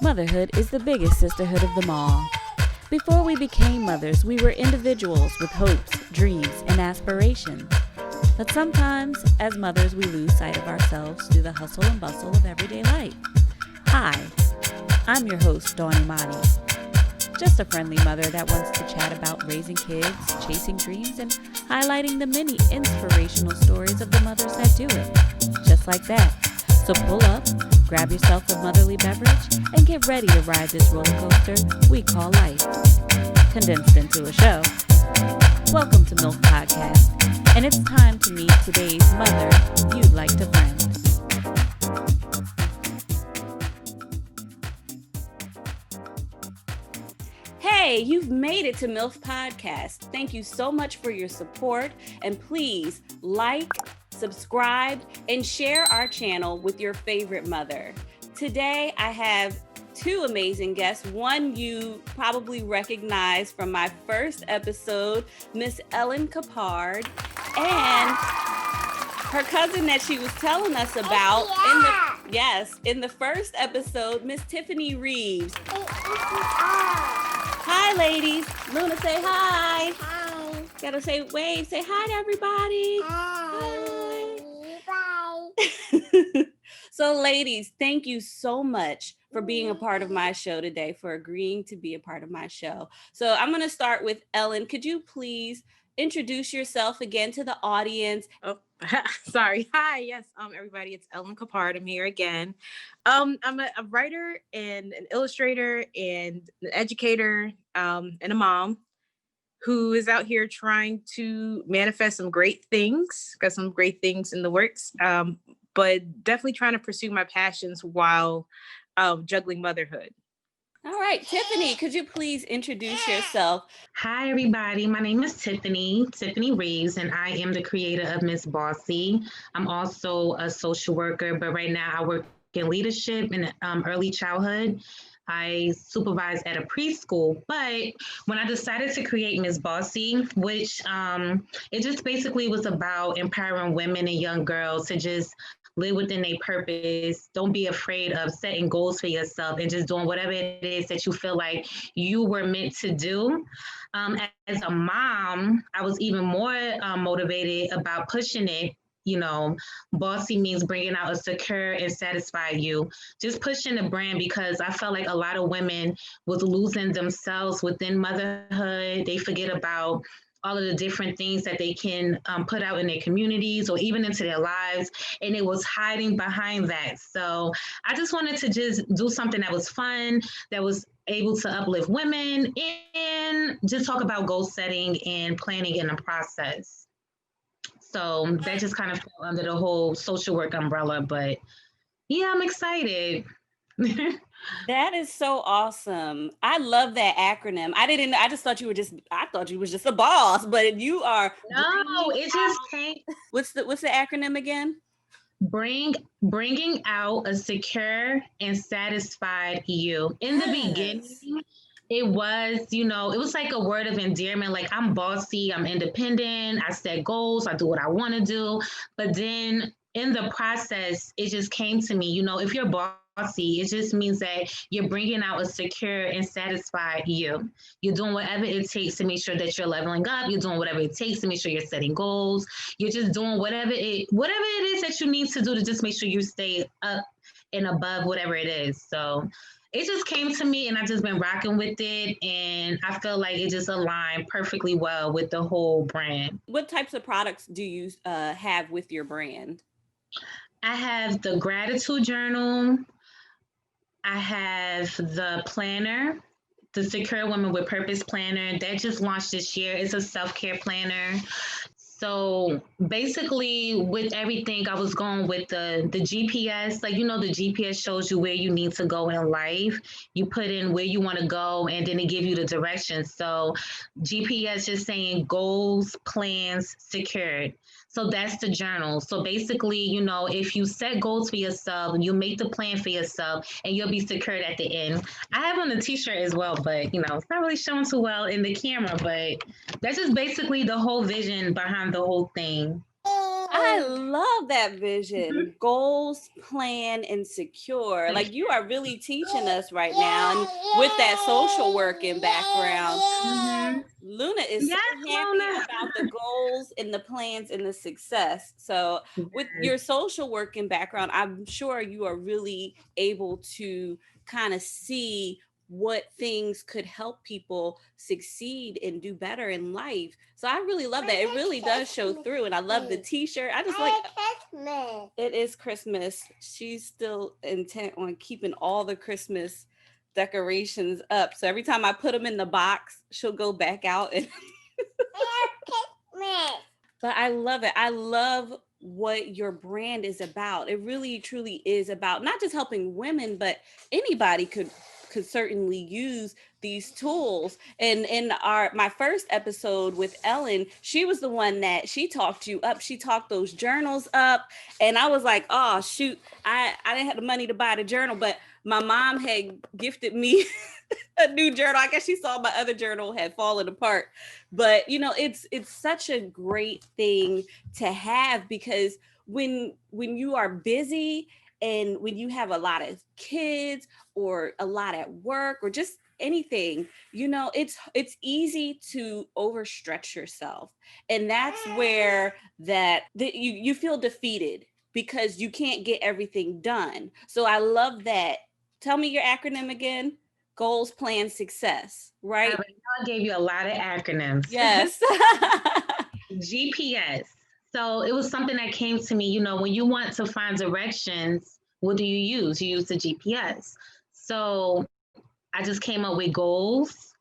Motherhood is the biggest sisterhood of them all. Before we became mothers, we were individuals with hopes, dreams, and aspirations. But sometimes, as mothers, we lose sight of ourselves through the hustle and bustle of everyday life. Hi, I'm your host, Dawn Imani. Just a friendly mother that wants to chat about raising kids, chasing dreams, and highlighting the many inspirational stories of the mothers that do it. Just like that. So pull up, grab yourself a motherly beverage, and get ready to ride this roller coaster we call life. Condensed into a show. Welcome to MYLF Podcast, and it's time to meet today's mother you'd like to friend. Hey, you've made it to MYLF Podcast. Thank you so much for your support, and please like, subscribe, and share our channel with your favorite mother. Today, I have two amazing guests. One you probably recognize from my first episode, Miss Ellen Cappard, and her cousin that she was telling us about in the first episode, Miss Tiffany Reeves. Hi, ladies. Luna, say hi. Hi. Gotta say wave. Say hi to everybody. Hi. So, ladies, thank you so much for being a part of my show today, for agreeing to be a part of my show. So I'm going to start with Ellen. Could you please introduce yourself again to the audience? Oh, sorry. Hi. Yes, everybody. It's Ellen Cappard. I'm here again. I'm a writer and an illustrator and an educator and a mom who is out here trying to manifest some great things. Got some great things in the works, but definitely trying to pursue my passions while juggling motherhood. All right, Tiffany, could you please introduce yourself? Hi, everybody. My name is Tiffany Reeves, and I am the creator of Miss BOSSY. I'm also a social worker, but right now I work in leadership in early childhood. I supervise at a preschool, but when I decided to create Miss BOSSY, which it just basically was about empowering women and young girls to just live within their purpose. Don't be afraid of setting goals for yourself and just doing whatever it is that you feel like you were meant to do. As a mom, I was even more motivated about pushing it. You know, bossy means bringing out a secure and satisfied you. Just pushing the brand, because I felt like a lot of women was losing themselves within motherhood. They forget about all of the different things that they can put out in their communities or even into their lives. And it was hiding behind that. So I just wanted to just do something that was fun, that was able to uplift women, and just talk about goal setting and planning in the process. So that just kind of fell under the whole social work umbrella. But yeah, I'm excited. That is so awesome. I love that acronym. I just thought you were just a boss, but you are. No, it just came. What's the acronym again? Bringing out a secure and satisfied you. In the beginning, it was, it was like a word of endearment. Like, I'm bossy, I'm independent, I set goals, I do what I want to do. But then in the process, it just came to me, if you're bossy, it just means that you're bringing out a secure and satisfied you. You're doing whatever it takes to make sure that you're leveling up. You're doing whatever it takes to make sure you're setting goals. You're just doing whatever it is that you need to do to just make sure you stay up and above whatever it is. So it just came to me, and I've just been rocking with it, and I feel like it just aligned perfectly well with the whole brand. What types of products do you have with your brand? I have the gratitude journal. I have the planner, the Secure Women with Purpose planner that just launched this year. It's a self-care planner. So basically with everything, I was going with the GPS. Like, the GPS shows you where you need to go in life. You put in where you want to go, and then it gives you the directions. So GPS just saying goals, plans, secured. So that's the journal. So basically, if you set goals for yourself, you make the plan for yourself, and you'll be secured at the end. I have on the t-shirt as well, but it's not really showing too well in the camera, but that's just basically the whole vision behind the whole thing. I love that vision. Goals, plan, and secure. Like you are really teaching us right now. And with that social working background, Luna is so happy about the goals and the plans and the success. So with your social working background, I'm sure you are really able to kind of see what things could help people succeed and do better in life. So I really love that. It really does show through. And I love the t-shirt. I just like Christmas. It is Christmas. She's still intent on keeping all the Christmas decorations up. So every time I put them in the box, she'll go back out and but I love it. I love what your brand is about. It really truly is about not just helping women, but anybody could certainly use these tools. And in my first episode with Ellen, she was the one that she talked you up. She talked those journals up. And I was like, oh shoot, I didn't have the money to buy the journal, but my mom had gifted me a new journal. I guess she saw my other journal had fallen apart. But you know, it's such a great thing to have, because when you are busy and when you have a lot of kids or a lot at work or just anything, you know, it's easy to overstretch yourself. And that's where you feel defeated because you can't get everything done. So I love that. Tell me your acronym again. Goals, plan, success, right? I gave you a lot of acronyms. Yes. GPS. So it was something that came to me, you know, when you want to find directions, what do you use? You use the GPS. So I just came up with goals,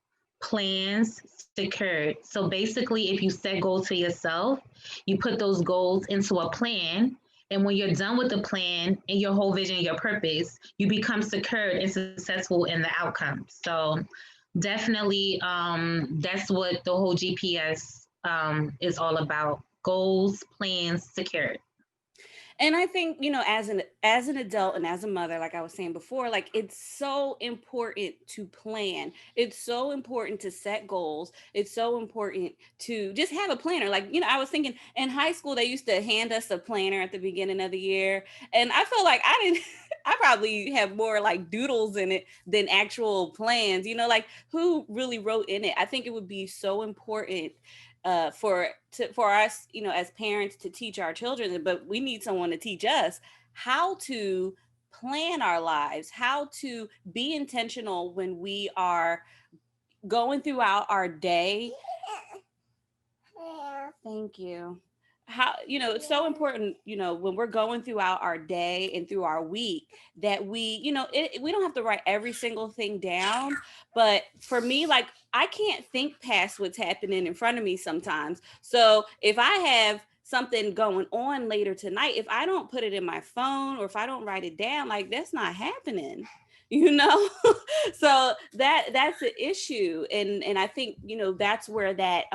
plans, secured. So basically, if you set goals for yourself, you put those goals into a plan. And when you're done with the plan and your whole vision, your purpose, you become secured and successful in the outcome. So definitely, that's what the whole GPS is all about. Goals, plans, secured. And I think, you know, as an adult and as a mother, like I was saying before, like it's so important to plan. It's so important to set goals. It's so important to just have a planner. Like, you know, I was thinking in high school, they used to hand us a planner at the beginning of the year. And I feel like I probably have more like doodles in it than actual plans, you know, like who really wrote in it? I think it would be so important for us, you know, as parents to teach our children, but we need someone to teach us how to plan our lives, how to be intentional when we are going throughout our day. Thank you. How, you know, it's so important, you know, when we're going throughout our day and through our week that we, you know, we don't have to write every single thing down. But for me, like, I can't think past what's happening in front of me sometimes. So if I have something going on later tonight, if I don't put it in my phone or if I don't write it down, like that's not happening. You know, so that's an issue. And I think, you know, that's where that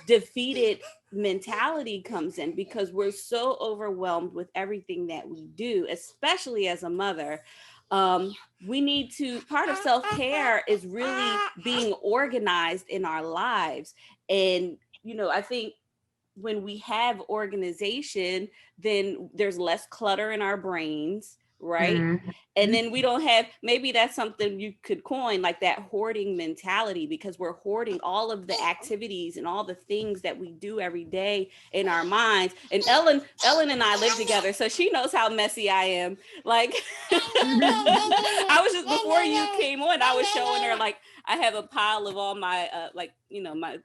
defeated mentality comes in, because we're so overwhelmed with everything that we do, especially as a mother. We need to, part of self-care is really being organized in our lives. And, you know, I think when we have organization, then there's less clutter in our brains, right? Mm-hmm. And then we don't have, maybe that's something you could coin, like that hoarding mentality, because we're hoarding all of the activities and all the things that we do every day in our minds. And Ellen and I live together, so she knows how messy I am. Like, I was just, before you came on, I was showing her, like, I have a pile of all my, like, you know, my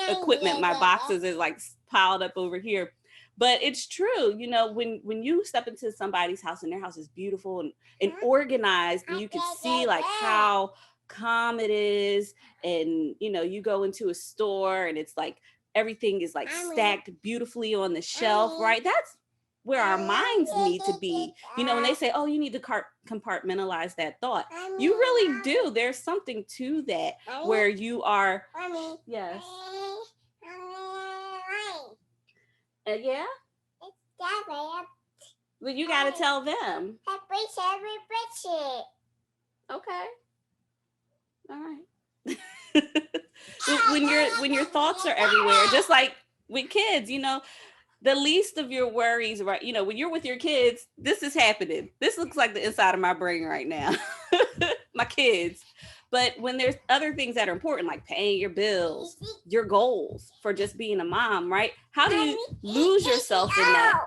equipment, my boxes is like piled up over here. But it's true, you know, when you step into somebody's house and their house is beautiful and organized, and you can see like how calm it is. And, you know, you go into a store and it's like, everything is like stacked beautifully on the shelf, right? That's where our minds need to be. You know, when they say, oh, you need to compartmentalize that thought, you really do. There's something to that where you are, yes. Yeah? Well, you got to tell them. Okay. All right. When your thoughts are everywhere, just like with kids, you know, the least of your worries, right? You know, when you're with your kids, this is happening. This looks like the inside of my brain right now. My kids. But when there's other things that are important, like paying your bills, your goals for just being a mom, right? How do you lose yourself in that?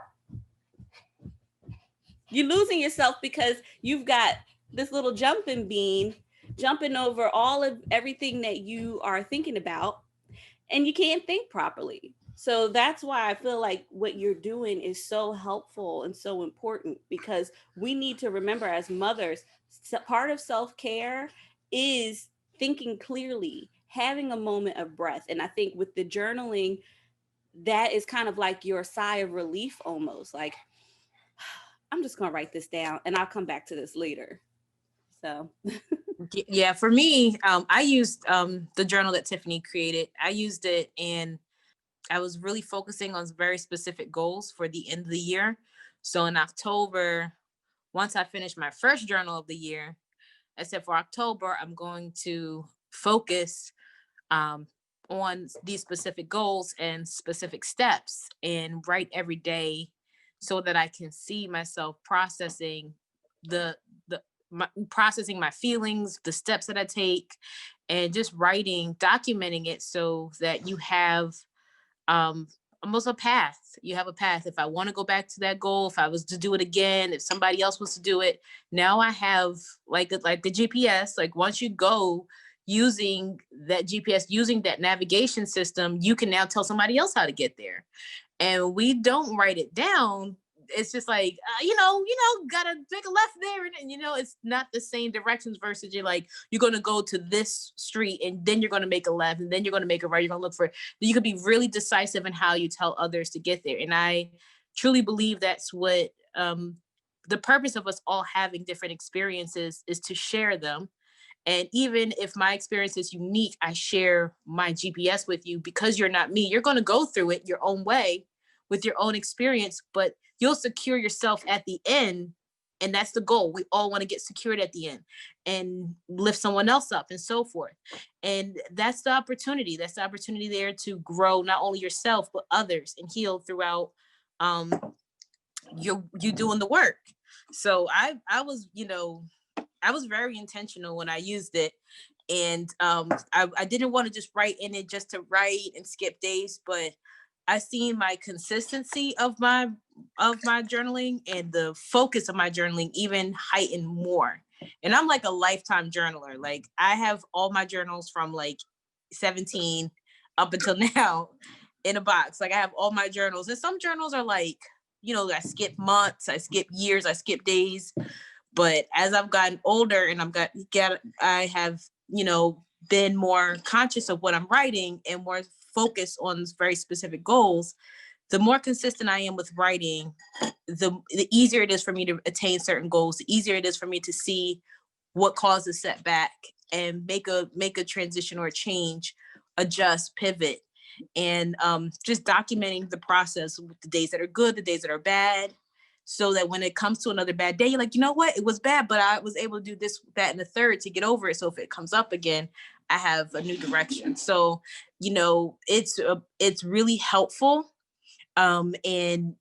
You're losing yourself because you've got this little jumping bean jumping over all of everything that you are thinking about, and you can't think properly. So that's why I feel like what you're doing is so helpful and so important, because we need to remember as mothers, part of self-care is thinking clearly, having a moment of breath. And I think with the journaling, that is kind of like your sigh of relief almost. Like, I'm just going to write this down and I'll come back to this later. So yeah, for me, I used the journal that Tiffany created. I used it and I was really focusing on very specific goals for the end of the year. So in October, once I finished my first journal of the year, I said for October, I'm going to focus on these specific goals and specific steps and write every day so that I can see myself processing processing my feelings, the steps that I take, and just writing, documenting it so that you have almost a path. You have a path. If I want to go back to that goal, if I was to do it again, if somebody else was to do it, now I have like the GPS. Like once you go using that GPS, using that navigation system, you can now tell somebody else how to get there. And we don't write it down. It's just like, gotta take a left there. And, it's not the same directions versus you're going to go to this street and then you're going to make a left and then you're going to make a right. You're going to look for it. You could be really decisive in how you tell others to get there. And I truly believe that's what the purpose of us all having different experiences is, to share them. And even if my experience is unique, I share my GPS with you because you're not me. You're going to go through it your own way with your own experience, but you'll secure yourself at the end. And that's the goal. We all want to get secured at the end and lift someone else up and so forth. And that's the opportunity. That's the opportunity there to grow not only yourself, but others and heal throughout you doing the work. So I was very intentional when I used it. And I didn't want to just write in it just to write and skip days, but I seen my consistency of my journaling and the focus of my journaling even heightened more. And I'm like a lifetime journaler. Like I have all my journals from like 17 up until now in a box. Like I have all my journals, and some journals are like, I skip months, I skip years, I skip days. But as I've gotten older and I have, been more conscious of what I'm writing and more focused on very specific goals, the more consistent I am with writing, the easier it is for me to attain certain goals, the easier it is for me to see what caused a setback and make a transition or a change, adjust, pivot, and just documenting the process, the days that are good, the days that are bad, so that when it comes to another bad day, you're like, you know what, it was bad, but I was able to do this, that, and the third to get over it. So if it comes up again, I have a new direction. So, it's really helpful. And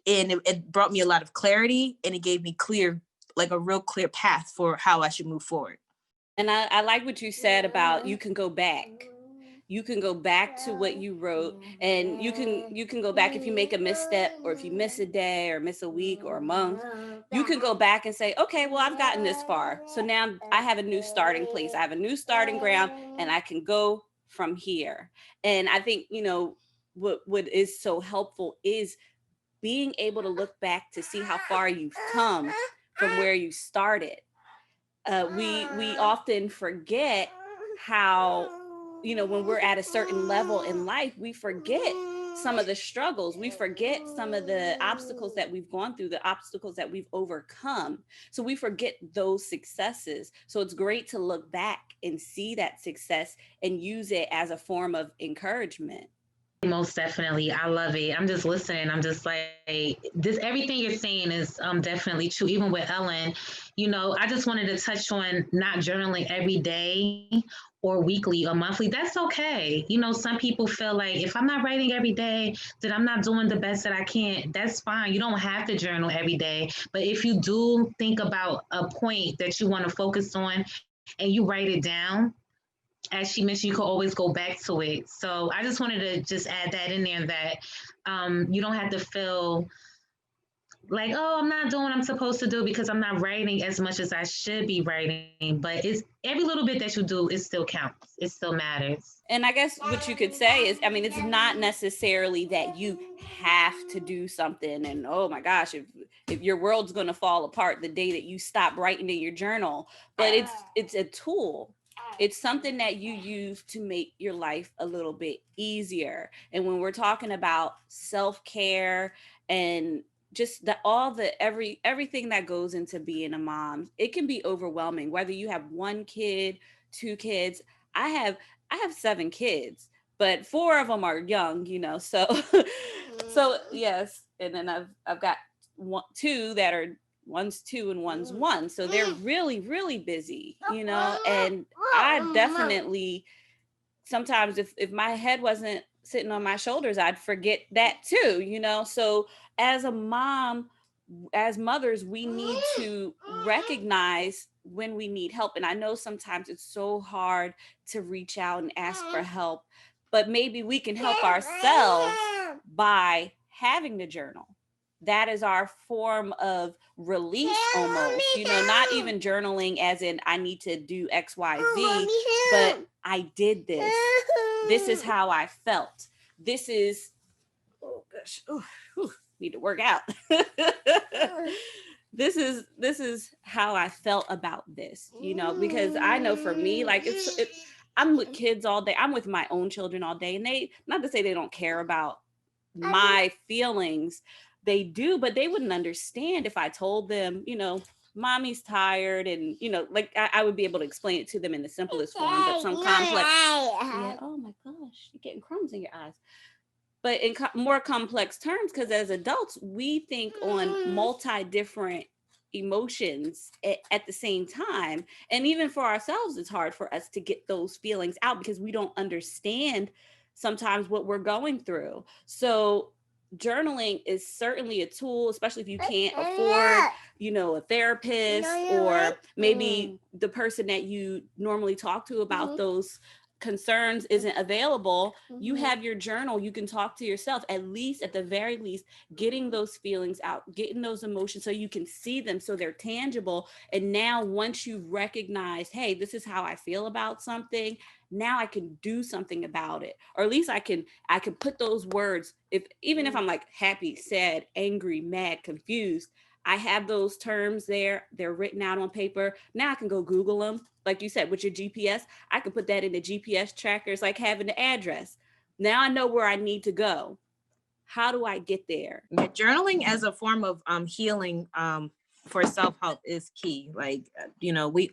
it brought me a lot of clarity, and it gave me a real clear path for how I should move forward. And I like what you said about you can go back. You can go back to what you wrote, and you can go back if you make a misstep, or if you miss a day or miss a week or a month. You can go back and say, okay, well, I've gotten this far. So now I have a new starting place. I have a new starting ground, and I can go from here. And I think, what is so helpful is being able to look back to see how far you've come from where you started. We often forget how, when we're at a certain level in life, we forget some of the struggles. We forget some of the obstacles that we've gone through, the obstacles that we've overcome. So we forget those successes. So it's great to look back and see that success and use it as a form of encouragement. Most definitely. I love it. I'm just listening. I'm just like, this, everything you're saying is definitely true. Even with Ellen, I just wanted to touch on not journaling every day or weekly or monthly, that's okay. You know, some people feel like if I'm not writing every day, that I'm not doing the best that I can. That's fine. You don't have to journal every day. But if you do think about a point that you want to focus on and you write it down, as she mentioned, you can always go back to it. So I just wanted to just add that in there, that you don't have to feel like, oh, I'm not doing what I'm supposed to do because I'm not writing as much as I should be writing. But it's every little bit that you do, it still counts. It still matters. And I guess what you could say is, I mean, it's not necessarily that you have to do something and, oh my gosh, if your world's going to fall apart the day that you stop writing in your journal, but it's a tool. It's something that you use to make your life a little bit easier. And when we're talking about self-care and just everything that goes into being a mom, it can be overwhelming, whether you have one kid, two kids. I have 7 kids, but 4 of them are young, you know, so yes. And then I've got 2 that are, one's 2 and one's 1. So they're really, really busy, you know, and I definitely, sometimes if my head wasn't sitting on my shoulders, I'd forget that too, you know? So as a mom, as mothers, we need to recognize when we need help. And I know sometimes it's so hard to reach out and ask for help, but maybe we can help ourselves by having the journal. That is our form of release almost, you know, not even journaling as in I need to do X, Y, Z, but I did this. This is how I felt. This is, oh gosh, need to work out. This is how I felt about this, you know, because I know for me, like I'm with kids all day. I'm with my own children all day, and they, not to say they don't care about my feelings, they do, but they wouldn't understand if I told them, you know, mommy's tired, and, you know, like I would be able to explain it to them in the simplest form, but some complex, yeah, oh my gosh, you're getting crumbs in your eyes. But in more complex terms, because as adults, we think on multi-different emotions at the same time. And even for ourselves, it's hard for us to get those feelings out because we don't understand sometimes what we're going through. So journaling is certainly a tool, especially if you can't afford, you know, a therapist, or maybe the person that you normally talk to about those concerns isn't available. You have your journal, you can talk to yourself, at the very least, getting those feelings out, getting those emotions so you can see them, so they're tangible. And now once you recognize, hey, this is how I feel about something, now I can do something about it, or at least I can put those words, even if I'm like happy, sad, angry, mad, confused, I have those terms there. They're written out on paper. Now I can go Google them. Like you said, with your GPS, I can put that in the GPS tracker. It's like having the address. Now I know where I need to go. How do I get there? Yeah, journaling as a form of healing for self-help is key. Like, you know, we're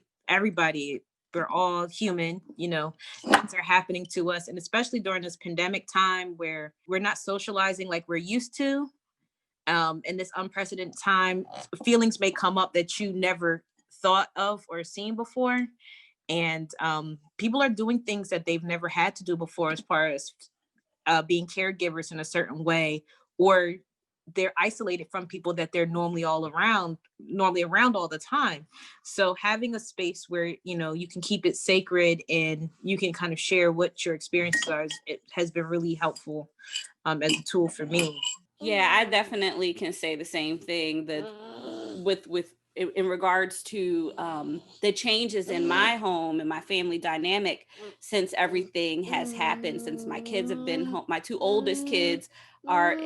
all human, you know, things are happening to us. And especially during this pandemic time where we're not socializing like we're used to. In this unprecedented time, feelings may come up that you never thought of or seen before. And people are doing things that they've never had to do before, as far as being caregivers in a certain way, or they're isolated from people that they're normally around all the time. So having a space where, you know, you can keep it sacred and you can kind of share what your experiences are, it has been really helpful as a tool for me. Yeah, I definitely can say the same thing, that with in regards to the changes in my home and my family dynamic since everything has happened, since my kids have been home. My 2 oldest kids are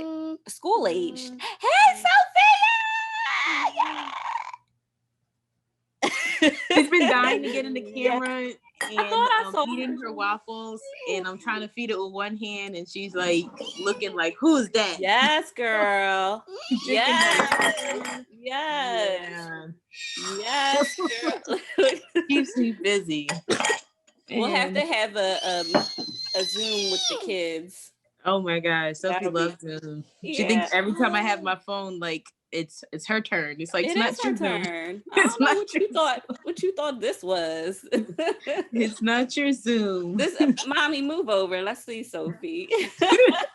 school aged. Hey, Sophia! She's been dying to get in the camera. Yeah. And eating her waffles, and I'm trying to feed it with one hand, and she's like looking like, who's that? Yes, girl. Yes. Yeah. Yes, girl. Keeps me busy. We'll have to have a Zoom with the kids. Oh my gosh, Sophie loves Zoom. She thinks every time I have my phone like it's her turn. It's like, it it's not is her your Zoom. turn. I don't know what you thought this was. It's not your Zoom. This mommy, move over. Let's see Sophie.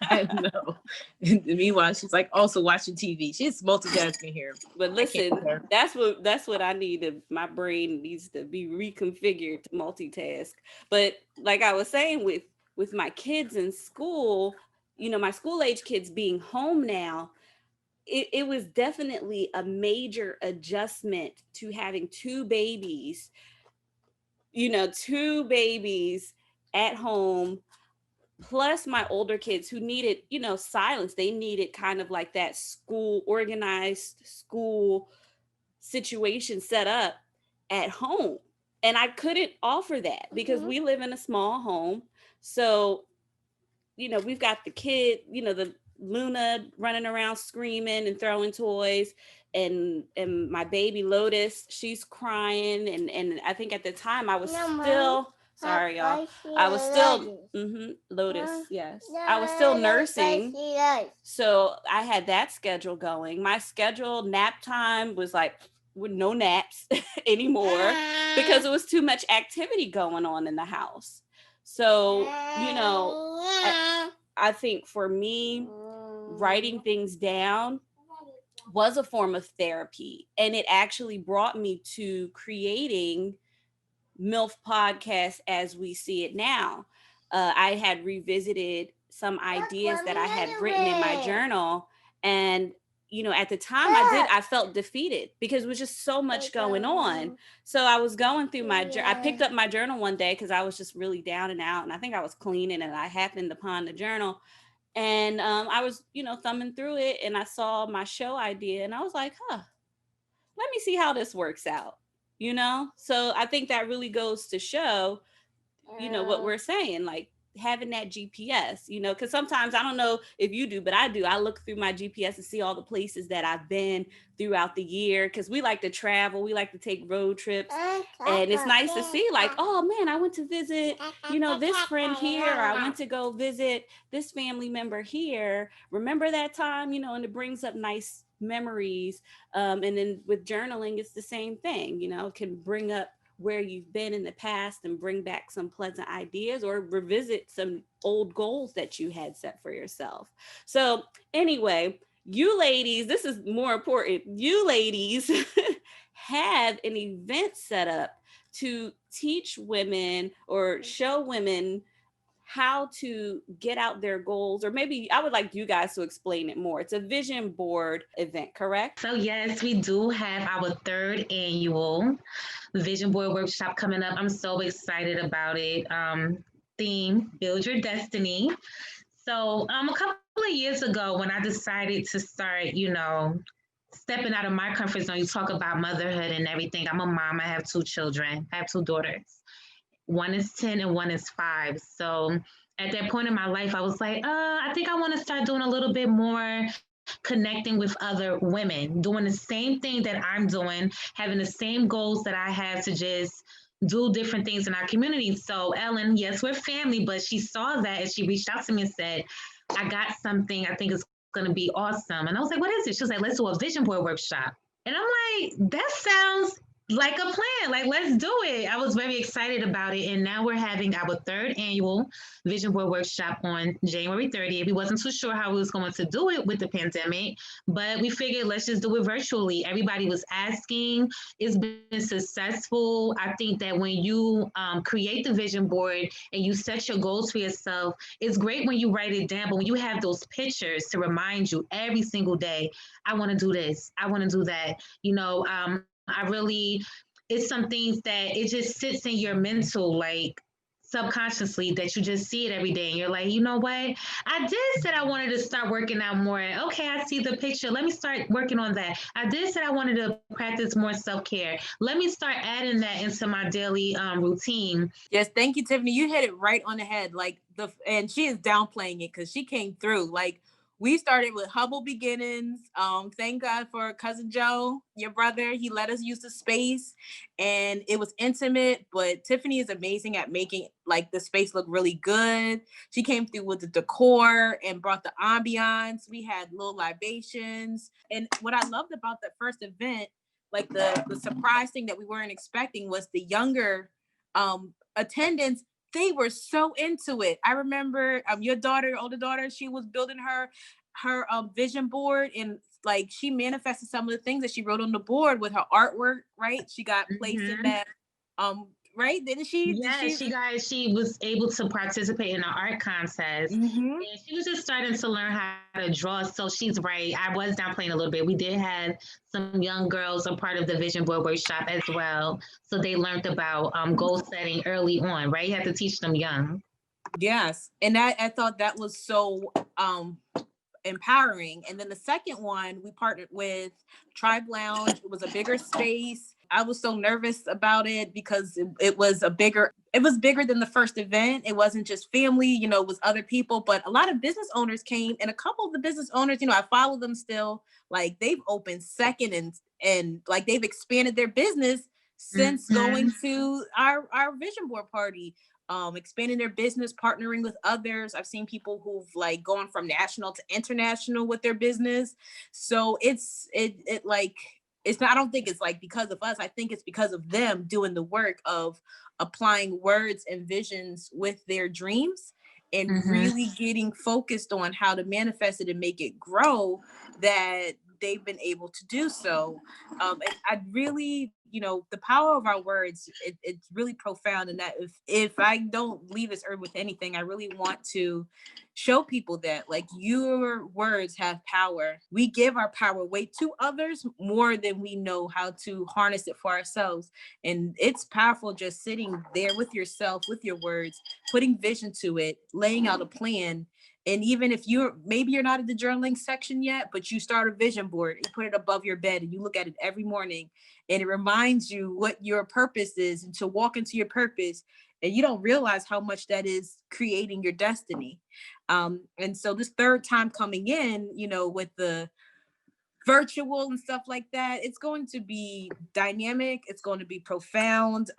I know. And meanwhile, she's like also watching TV. She's multitasking here. But listen, that's what I need. My brain needs to be reconfigured to multitask. But like I was saying, with my kids in school, my school age kids being home now, it was definitely a major adjustment to having two babies at home, plus my older kids who needed, silence. They needed kind of like that organized school situation set up at home. And I couldn't offer that because we live in a small home. So, we've got the kid, the Luna running around screaming and throwing toys, and my baby Lotus, she's crying, and I think at the time I was still sorry y'all, I was still Lotus, yes, I was still nursing, so I had that schedule going. My schedule nap time was like with no naps anymore because it was too much activity going on in the house. So I think for me, writing things down was a form of therapy, and it actually brought me to creating MYLF Podcast as we see it now. I had revisited some ideas that I had written in my journal, and at the time I felt defeated because it was just so much going on. So I was going through I picked up my journal one day because I was just really down and out, and I think I was cleaning and I happened upon the journal. And I was, thumbing through it, and I saw my show idea, and I was like, let me see how this works out, So I think that really goes to show, what we're saying, like having that GPS, because sometimes, I don't know if you do, but I do. I look through my GPS and see all the places that I've been throughout the year, because we like to travel, we like to take road trips, and it's nice to see like, oh man, I went to visit, this friend here, or I went to go visit this family member here. Remember that time, and it brings up nice memories. And then with journaling, it's the same thing, it can bring up where you've been in the past and bring back some pleasant ideas or revisit some old goals that you had set for yourself. So anyway, you ladies, this is more important. You ladies have an event set up to teach women or show women how to get out their goals, or maybe I would like you guys to explain it more. It's a vision board event, correct? So yes, we do have our third annual vision board workshop coming up. I'm so excited about it. Theme, Build Your Destiny. So a couple of years ago, when I decided to start, stepping out of my comfort zone, you talk about motherhood and everything. I'm a mom. I have 2 children. I have 2 daughters. One is 10 and one is 5. So at that point in my life, I was like, I think I want to start doing a little bit more connecting with other women, doing the same thing that I'm doing, having the same goals that I have to just do different things in our community. So Ellen, yes, we're family, but she saw that and she reached out to me and said, I got something I think is going to be awesome. And I was like, what is it? She was like, let's do a vision board workshop. And I'm like, that sounds like a plan, like let's do it. I was very excited about it. And now we're having our third annual vision board workshop on January 30th. We wasn't too sure how we was going to do it with the pandemic, but we figured let's just do it virtually. Everybody was asking. It's been successful. I think that when you create the vision board and you set your goals for yourself, it's great when you write it down, but when you have those pictures to remind you every single day, I want to do this, I want to do that, it's some things that it just sits in your mental, like subconsciously, that you just see it every day. And you're like, you know what? I did said I wanted to start working out more. Okay, I see the picture. Let me start working on that. I did said I wanted to practice more self-care. Let me start adding that into my daily routine. Yes, thank you, Tiffany. You hit it right on the head. And she is downplaying it because she came through. Like, we started with humble beginnings. Thank God for cousin Joe, your brother. He let us use the space and it was intimate, but Tiffany is amazing at making like the space look really good. She came through with the decor and brought the ambiance. We had little libations. And what I loved about that first event, like the surprise thing that we weren't expecting, was the younger attendants. They were so into it. I remember your older daughter, she was building her vision board, and like she manifested some of the things that she wrote on the board with her artwork, right? She got placed in that right? Didn't she? She was able to participate in an art contest. And she was just starting to learn how to draw. So she's right. I was downplaying a little bit. We did have some young girls a part of the vision board workshop as well. So they learned about goal setting early on, right? You have to teach them young. Yes. And I thought that was so empowering. And then the second one, we partnered with Tribe Lounge. It was a bigger space. I was so nervous about it because it was bigger than the first event. It wasn't just family, it was other people, but a lot of business owners came, and a couple of the business owners, I follow them still, like they've opened second and like they've expanded their business since going to our vision board party. Expanding their business, partnering with others. I've seen people who've like gone from national to international with their business. So it's not, I don't think it's like because of us. I think it's because of them doing the work of applying words and visions with their dreams and really getting focused on how to manifest it and make it grow, that they've been able to do so. And I really, the power of our words, it's really profound. And that if I don't leave this earth with anything, I really want to show people that like your words have power. We give our power away to others more than we know how to harness it for ourselves. And it's powerful just sitting there with yourself, with your words, putting vision to it, laying out a plan. And even if you're not at the journaling section yet, but you start a vision board, you put it above your bed and you look at it every morning, and it reminds you what your purpose is and to walk into your purpose. And you don't realize how much that is creating your destiny. And so this third time coming in, with the virtual and stuff like that, it's going to be dynamic. It's going to be profound.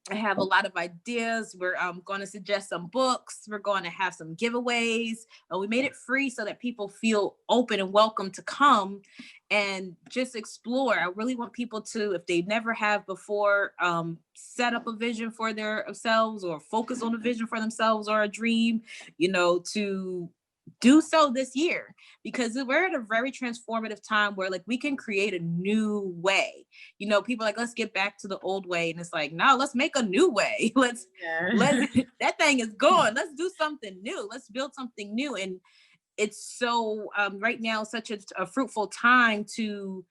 I have a lot of ideas. We're going to suggest some books. We're going to have some giveaways. We made it free so that people feel open and welcome to come and just explore. I really want people to, if they never have before, set up a vision for themselves or focus on a vision for themselves or a dream, to do so this year, because we're at a very transformative time where like we can create a new way. People are like, let's get back to the old way, and it's like, no, let's make a new way. Let's that thing is gone. Let's do something new. Let's build something new. And it's so right now such a fruitful time to,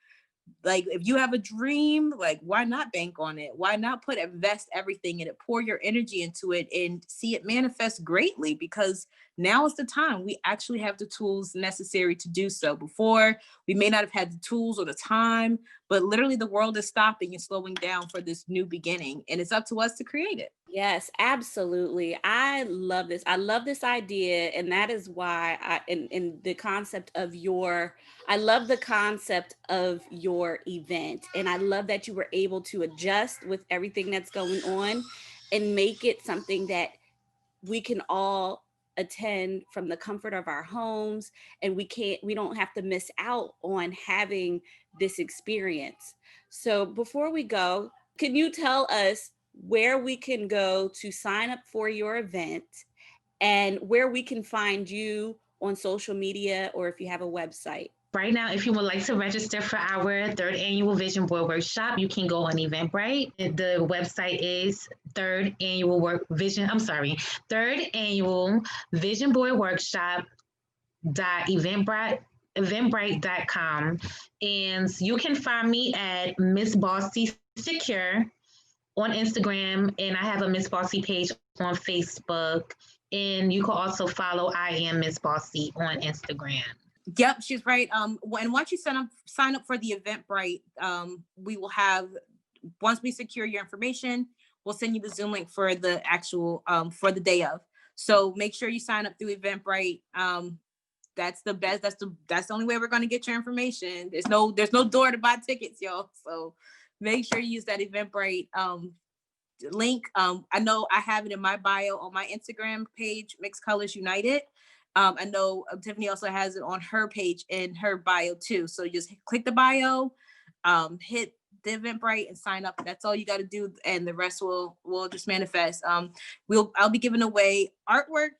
like, if you have a dream, like, why not bank on it? Why not invest everything in it, pour your energy into it and see it manifest greatly? Because now is the time. We actually have the tools necessary to do so. Before, we may not have had the tools or the time, but literally the world is stopping and slowing down for this new beginning, and it's up to us to create it. Yes, absolutely. I love this. I love this idea. And that is why in the concept of I love the concept of your event. And I love that you were able to adjust with everything that's going on and make it something that we can all attend from the comfort of our homes. And we don't have to miss out on having this experience. So before we go, can you tell us where we can go to sign up for your event and where we can find you on social media, or if you have a website? Right now, if you would like to register for our third annual Vision Board Workshop, you can go on Eventbrite. The website is third annual Vision Board Workshop.eventbrite.com. And you can find me at Miss BOSSY Secure on Instagram, and I have a Miss BOSSY page on Facebook. And you can also follow I Am Miss BOSSY on Instagram. Yep, she's right. And once you sign up for the Eventbrite, we will have, once we secure your information, we'll send you the Zoom link for the actual for the day of. So make sure you sign up through Eventbrite. that's the best. That's the only way we're going to get your information. There's no door to buy tickets, y'all. So make sure you use that Eventbrite link. I know I have it in my bio on my Instagram page, Mixed Colors United. I know Tiffany also has it on her page in her bio too. So just click the bio, hit the Eventbrite and sign up. That's all you got to do, and the rest will just manifest. I'll be giving away artwork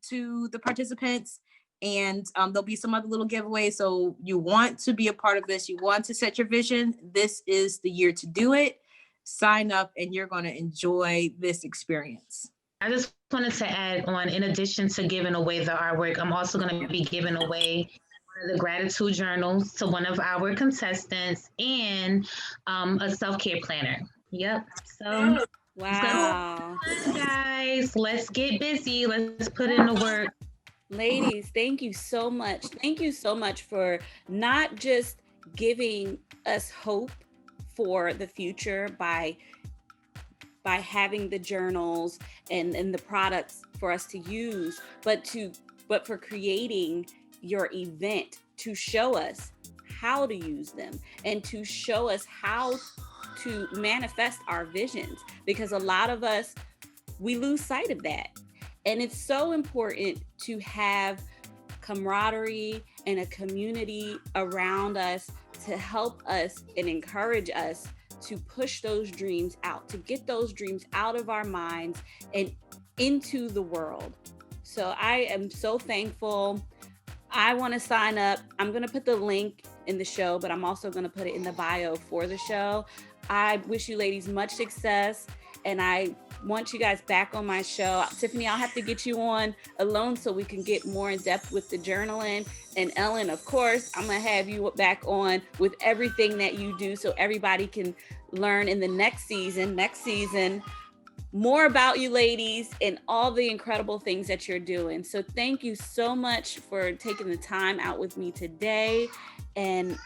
to the participants, and there'll be some other little giveaways. So you want to be a part of this, you want to set your vision, this is the year to do it. Sign up and you're going to enjoy this experience. I just wanted to add on, in addition to giving away the artwork, I'm also going to be giving away one of the gratitude journals to one of our contestants, and a self-care planner. Yep. So wow, guys, let's get busy. Let's put in the work. Ladies, thank you so much. Thank you so much for not just giving us hope for the future by having the journals and the products for us to use, but for creating your event to show us how to use them and to show us how to manifest our visions, because a lot of us, we lose sight of that. And it's so important to have camaraderie and a community around us to help us and encourage us to push those dreams out, to get those dreams out of our minds and into the world. So I am so thankful. I want to sign up. I'm going to put the link in the show, but I'm also going to put it in the bio for the show. I wish you ladies much success, and I want you guys back on my show. Tiffany, I'll have to get you on alone so we can get more in depth with the journaling. And Ellen, of course, I'm going to have you back on with everything that you do so everybody can learn in the next season, more about you ladies and all the incredible things that you're doing. So thank you so much for taking the time out with me today. And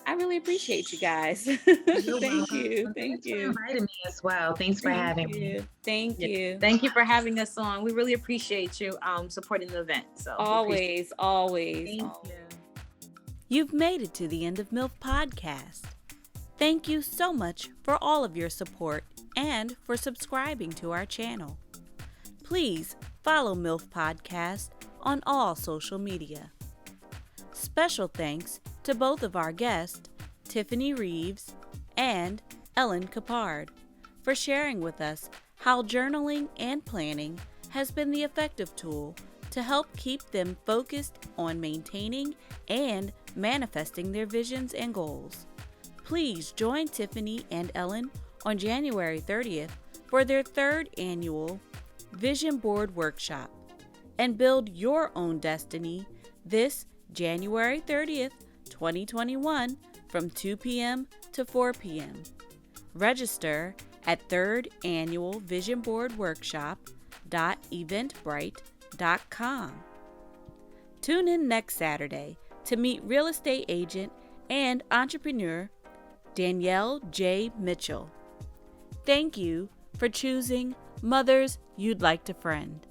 I really appreciate you guys. Thank you. Thanks for inviting me as well. Thanks for having me. Thank you. Thank you for having us on. We really appreciate you supporting the event. So always. Thank you. You've made it to the end of MYLF Podcast. Thank you so much for all of your support and for subscribing to our channel. Please follow MYLF Podcast on all social media. Special thanks to both of our guests, Tiffany Reeves and Ellen Cappard, for sharing with us how journaling and planning has been the effective tool to help keep them focused on maintaining and manifesting their visions and goals. Please join Tiffany and Ellen on January 30th for their 3rd annual Vision Board Workshop and build your own destiny this January 30th, 2021 from 2 p.m. to 4 p.m. Register at 3rd Annual Vision Board Workshop.eventbrite.com. Tune in next Saturday to meet real estate agent and entrepreneur Danielle J. Mitchell. Thank you for choosing Mothers You'd Like to Friend.